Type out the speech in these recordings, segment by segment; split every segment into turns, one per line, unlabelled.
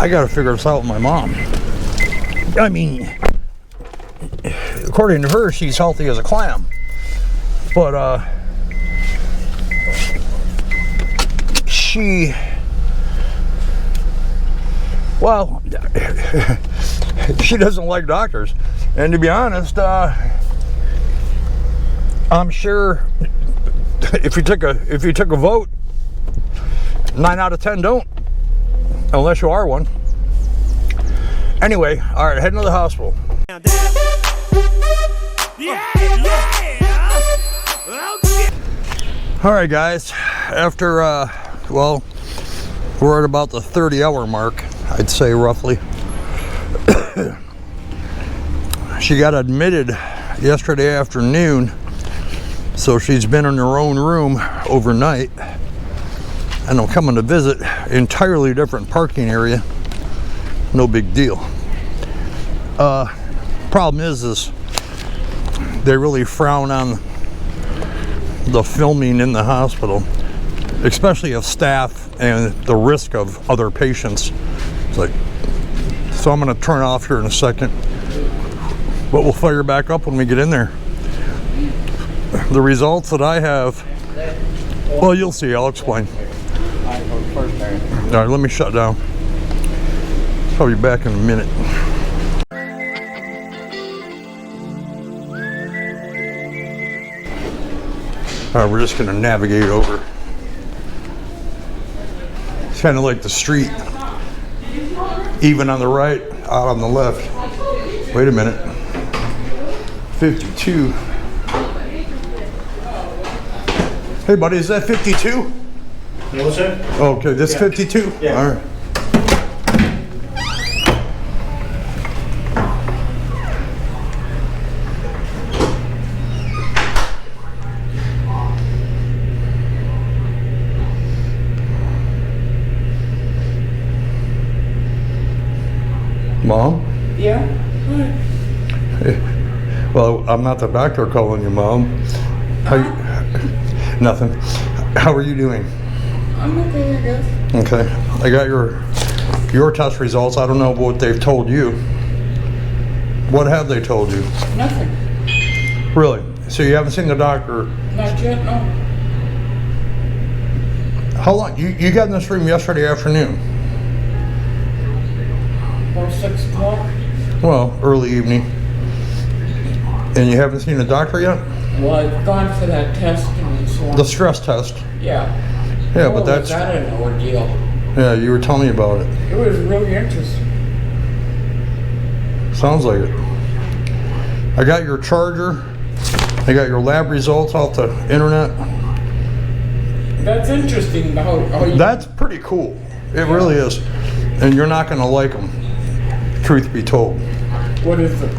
I gotta figure this out with my mom. I mean, according to her, she's healthy as a clam. But, well, she doesn't like doctors. And to be honest, I'm sure if you took a vote, 9 out of 10 don't, unless you are one. Anyway, all right, heading to the hospital. All right, guys. After well, we're at about the 30-hour mark, I'd say roughly. She got admitted yesterday afternoon, so she's been in her own room overnight. And I'm coming to visit, entirely different parking area. No big deal. Problem is they really frown on the filming in the hospital, especially of staff and the risk of other patients. It's like, so I'm gonna turn off here in a second, but we'll fire back up when we get in there. The results that I have, well, you'll see, I'll explain. All right, let me shut down. I'll be back in a minute. All right, we're just gonna navigate over. It's kind of like the street. Even on the right, out on the left. Wait a minute. 52. Hey buddy, is that 52?
What's that?
Okay, this 52?
Yeah.
All right. Mom?
Yeah?
Well, I'm not the doctor calling you Mom. Nothing. How are you doing?
I'm okay, I guess.
Okay. I got your test results. I don't know what they've told you. What have they told you?
Nothing.
Really? So you haven't seen the doctor?
Not yet, no.
How long? You got in this room yesterday afternoon?
About 6 o'clock.
Well, early evening. And you haven't seen the doctor yet?
Well, I've gone for that test and so on.
The stress test.
Yeah.
Yeah,
Oh,
but that's...
was that an ordeal?
Yeah, you were telling me about it.
It was really interesting.
Sounds like it. I got your charger. I got your lab results off the internet.
That's interesting how you...
That's pretty cool. It really is. And you're not going to like them, truth be told.
What is it?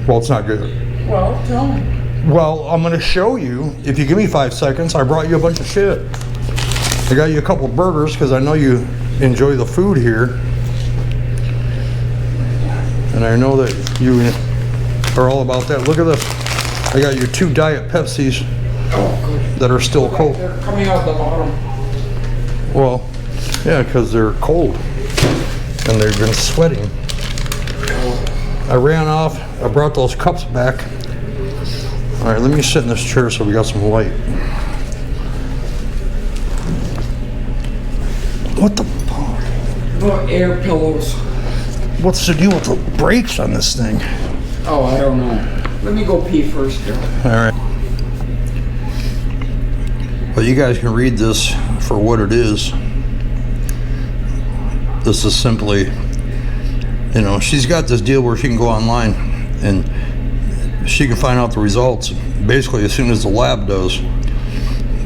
Well, it's not good.
Well, tell me.
Well, I'm going to show you. If you give me 5 seconds, I brought you a bunch of shit. I got you a couple burgers because I know you enjoy the food here. And I know that you are all about that. Look at this. I got you 2 Diet Pepsis that are still cold.
They're coming out the bottom.
Well, yeah, because they're cold and they've been sweating. I ran off. I brought those cups back. All right, let me sit in this chair so we got some light. What the fuck?
No air pillows.
What's the deal with the brakes on this thing?
Oh, I don't know. Let me go pee first, Joe.
All right. Well, you guys can read this for what it is. This is simply, you know, she's got this deal where she can go online and she can find out the results basically as soon as the lab does.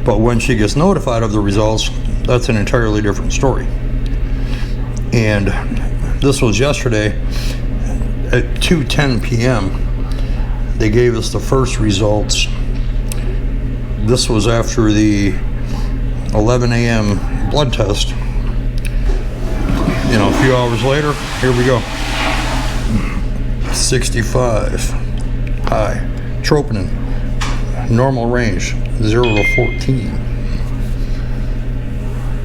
But when she gets notified of the results, that's an entirely different story. And this was yesterday at 2:10 p.m. They gave us the first results. This was after the 11 a.m. blood test. You know, a few hours later, here we go. 65. High. Troponin. Normal range. 0 to 14.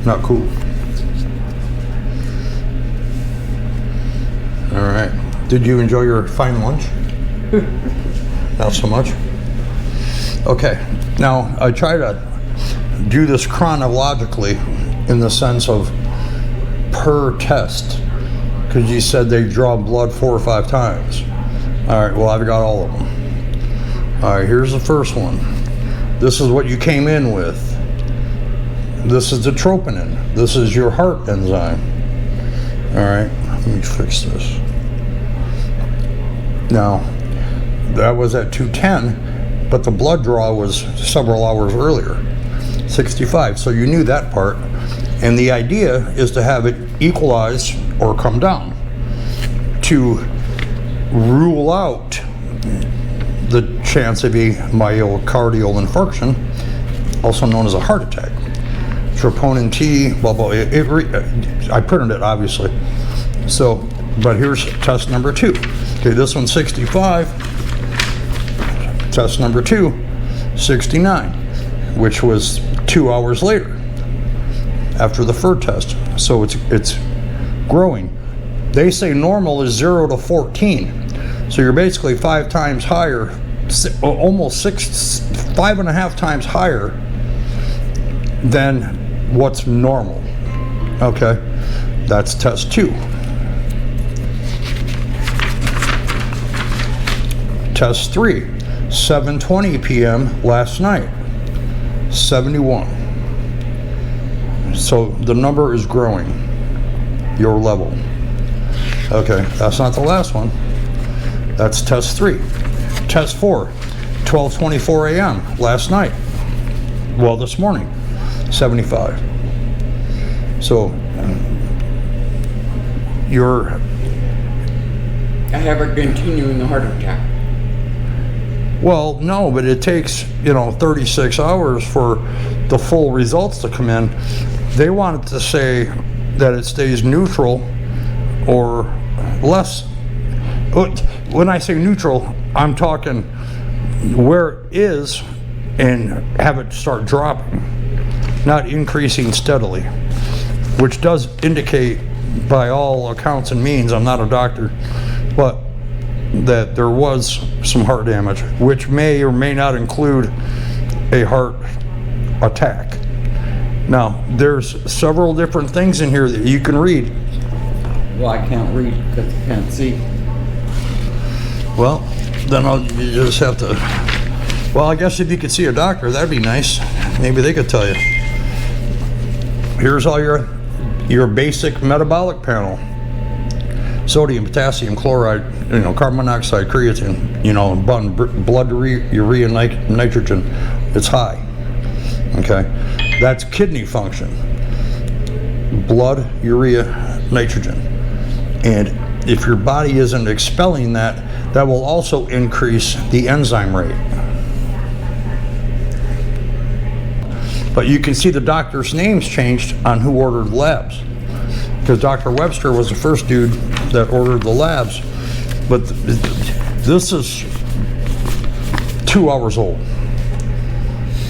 Not cool. Did you enjoy your fine lunch? Not so much? Okay, now I try to do this chronologically in the sense of per test, because you said they draw blood 4 or 5 times. All right, well, I've got all of them. All right, here's the first one. This is what you came in with. This is the troponin. This is your heart enzyme. All right, let me fix this. Now, that was at 210, but the blood draw was several hours earlier, 65. So you knew that part. And the idea is to have it equalize or come down to rule out the chance of a myocardial infarction, also known as a heart attack. Troponin T, blah, blah, I printed it, obviously. So, but here's test number 2. Okay, this one's 65. Test number 2, 69, which was 2 hours later after the Farrr test. So it's growing. They say normal is 0 to 14. So you're basically 5 times higher, almost 5.5 times higher than what's normal. Okay, that's test 2. Test 3, 7:20 p.m. last night, 71. So the number is growing, your level. Okay, that's not the last one. That's test 3. Test 4, 12:24 a.m. last night. Well, this morning, 75. So
I have a continuing heart attack.
Well, no, but it takes, 36 hours for the full results to come in. They wanted to say that it stays neutral or less. When I say neutral, I'm talking where it is and have it start dropping, not increasing steadily, which does indicate by all accounts and means, I'm not a doctor, but that there was some heart damage, which may or may not include a heart attack. Now, there's several different things in here that you can read.
Well, I can't read because I can't see.
Well, then you just have to, well, I guess if you could see a doctor, that'd be nice. Maybe they could tell you. Here's all your basic metabolic panel. Sodium, potassium, chloride, carbon monoxide, creatine, blood urea, nitrogen, it's high. Okay, that's kidney function. Blood, urea, nitrogen. And if your body isn't expelling that, that will also increase the enzyme rate. But you can see the doctor's names changed on who ordered labs. Because Dr. Webster was the first dude that ordered the labs. But this is 2 hours old.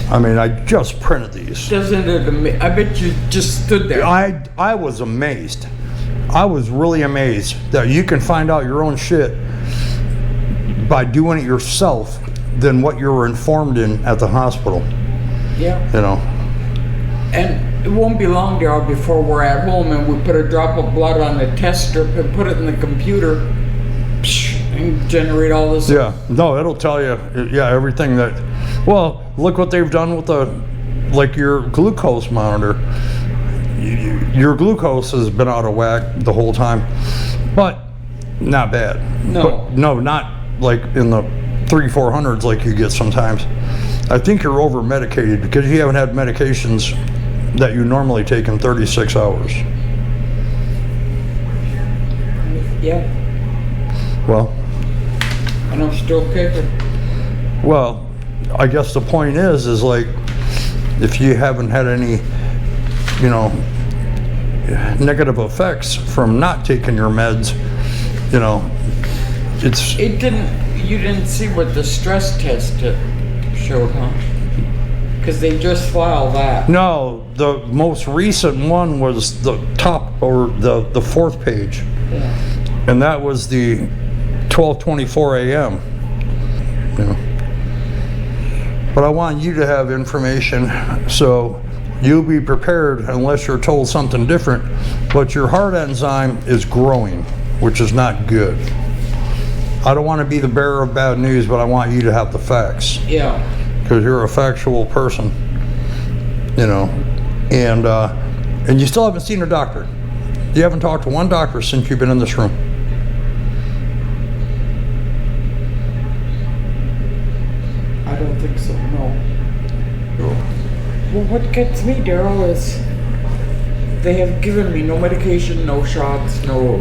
I mean, I just printed these.
Doesn't it I bet you just stood there.
I was amazed. I was really amazed that you can find out your own shit by doing it yourself than what you were informed in at the hospital.
Yeah. And it won't be long, Darryl, before we're at home and we put a drop of blood on a test strip and put it in the computer and generate all this.
Yeah, no, it'll tell you, everything that, well, look what they've done with your glucose monitor. Your glucose has been out of whack the whole time, but not bad.
No.
But no, not like in the 300-400s like you get sometimes. I think you're over medicated because you haven't had medications that you normally take in 36 hours.
Yeah.
Well.
And I'm still kicking.
Well, I guess the point is like, if you haven't had any, negative effects from not taking your meds,
you didn't see what the stress test showed, huh? Because they just filed that.
No, the most recent one was the top or the 4th page.
Yeah.
And that was the 12:24 a.m. You know. But I want you to have information so you'll be prepared unless you're told something different. But your heart enzyme is growing, which is not good. I don't want to be the bearer of bad news, but I want you to have the facts.
Yeah.
Because you're a factual person, you know. And you still haven't seen a doctor. You haven't talked to one doctor since you've been in this room.
I don't think so, no. Well, what gets me, Daryl, is they have given me no medication, no shots, no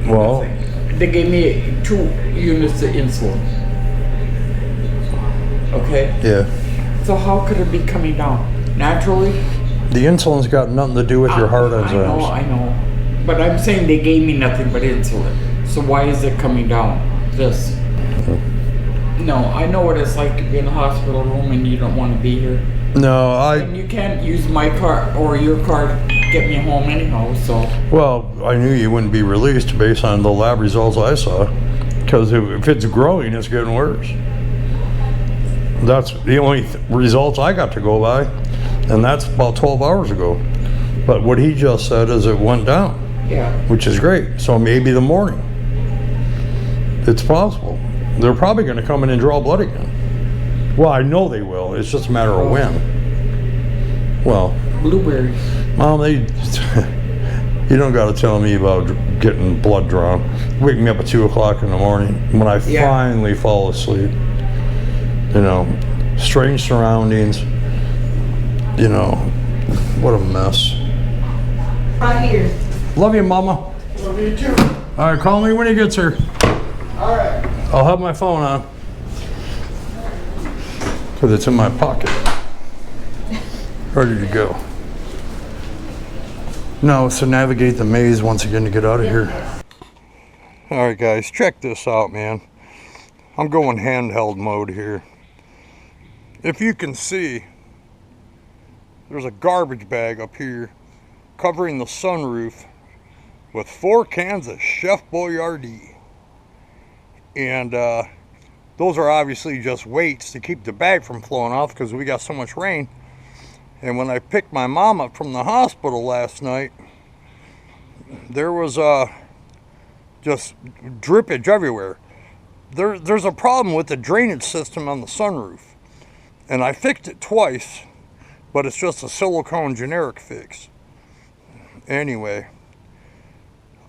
nothing. They gave me 2 units of insulin. Okay?
Yeah.
So how could it be coming down? Naturally?
The insulin's got nothing to do with your heart enzymes.
I know. But I'm saying they gave me nothing but insulin. So why is it coming down? This. No, I know what it's like to be in a hospital room and you don't want to be here.
No,
And you can't use my car or your car to get me home anyhow, so.
Well, I knew you wouldn't be released based on the lab results I saw. Because if it's growing, it's getting worse. That's the only results I got to go by. And that's about 12 hours ago. But what he just said is it went down.
Yeah.
Which is great. So maybe the morning. It's possible. They're probably going to come in and draw blood again. Well, I know they will. It's just a matter of when. Well.
Blueberries.
Mom, you don't got to tell me about getting blood drawn. Wake me up at 2 o'clock in the morning when I finally fall asleep. You know, strange surroundings. You know, what a mess.
Right here.
Love you, Mama.
Love you too.
All right, call me when he gets here.
All right.
I'll have my phone on. Because it's in my pocket. Ready to go. Now it's to navigate the maze once again to get out of here. All right, guys, check this out, man. I'm going handheld mode here. If you can see, there's a garbage bag up here covering the sunroof with 4 cans of Chef Boyardee. And those are obviously just weights to keep the bag from flowing off because we got so much rain. And when I picked my mom up from the hospital last night, there was just drippage everywhere. There's a problem with the drainage system on the sunroof. And I fixed it twice, but it's just a silicone generic fix. Anyway,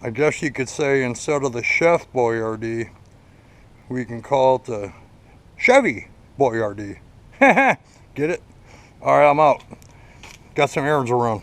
I guess you could say instead of the Chef Boyardee, we can call it the Chevy Boyardee. Get it? All right, I'm out. Got some errands to run.